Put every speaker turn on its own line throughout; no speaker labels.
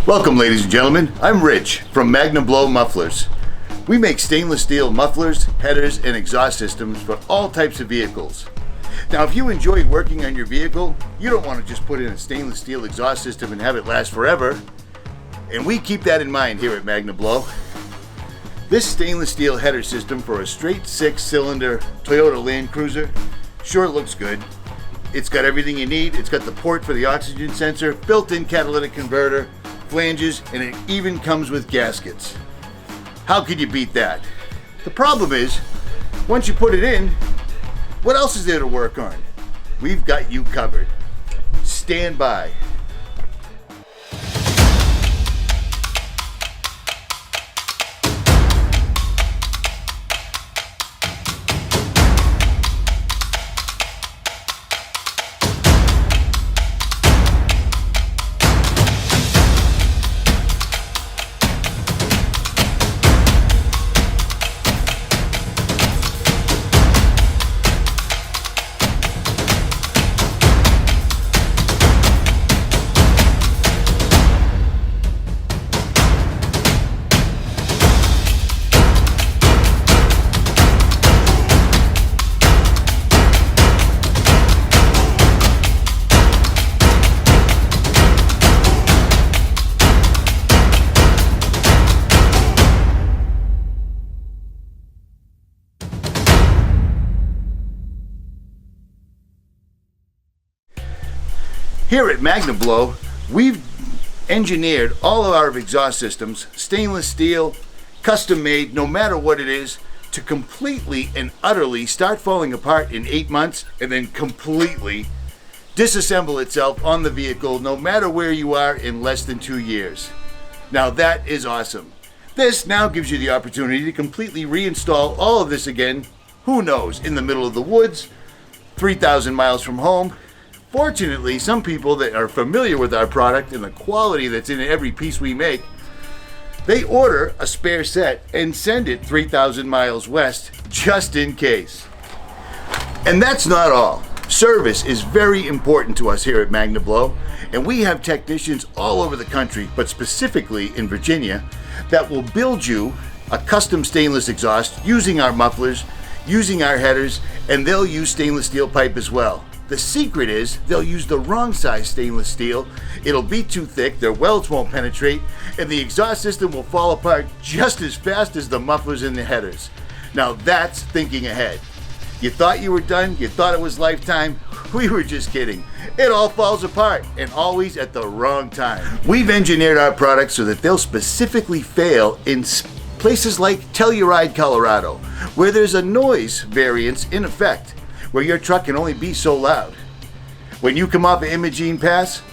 Welcome, ladies and gentlemen. I'm Rich from Magnaflow Mufflers. We make stainless steel mufflers, headers, and exhaust systems for all types of vehicles. Now, if you enjoy working on your vehicle, you don't want to just put in a stainless steel exhaust system and have it last forever. And we keep that in mind here at Magnaflow. This stainless steel header system for a straight 6-cylinder Toyota Land Cruiser sure looks good. It's got everything you need. It's got the port for the oxygen sensor, built-in catalytic converter, flanges, and it even comes with gaskets. How could you beat that? The problem is, once you put it in, what else is there to work on? We've got you covered. Stand by. Here at Magnaflow, we've engineered all of our exhaust systems, stainless steel, custom made, no matter what it is, to completely and utterly start falling apart in 8 months and then completely disassemble itself on the vehicle, no matter where you are, in less than 2 years. Now that is awesome. This now gives you the opportunity to completely reinstall all of this again, who knows, in the middle of the woods, 3,000 miles from home. Fortunately, some people that are familiar with our product and the quality that's in every piece we make, they order a spare set and send it 3,000 miles west just in case. And that's not all. Service is very important to us here at Magnaflow, and we have technicians all over the country, but specifically in Virginia, that will build you a custom stainless exhaust using our mufflers, using our headers, and they'll use stainless steel pipe as well. The secret is they'll use the wrong size stainless steel. It'll be too thick, their welds won't penetrate, and the exhaust system will fall apart just as fast as the mufflers and the headers. Now that's thinking ahead. You thought you were done, you thought it was lifetime. We were just kidding. It all falls apart, and always at the wrong time. We've engineered our products so that they'll specifically fail in places like Telluride, Colorado, where there's a noise variance in effect, where your truck can only be so loud. When you come off of Imogene Pass,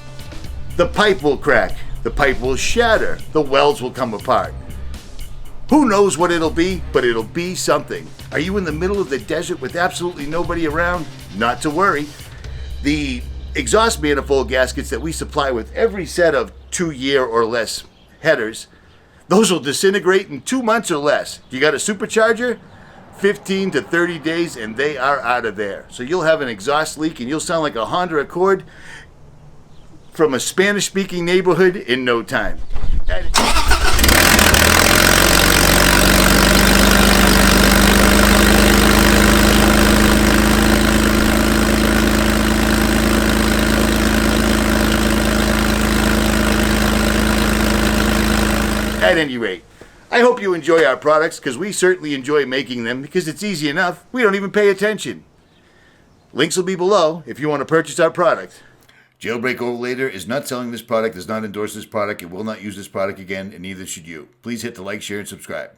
the pipe will crack, the pipe will shatter, the welds will come apart. Who knows what it'll be, but it'll be something. Are you in the middle of the desert with absolutely nobody around? Not to worry. The exhaust manifold gaskets that we supply with every set of 2-year or less headers, those will disintegrate in 2 months or less. You got a supercharger? 15 to 30 days and they are out of there. So you'll have an exhaust leak and you'll sound like a Honda Accord from a Spanish-speaking neighborhood in no time. At any rate, I hope you enjoy our products, because we certainly enjoy making them, because it's easy enough. We don't even pay attention. Links will be below if you want to purchase our product. Jailbreak Overlader is not selling this product, does not endorse this product, it will not use this product again, and neither should you. Please hit the like, share, and subscribe.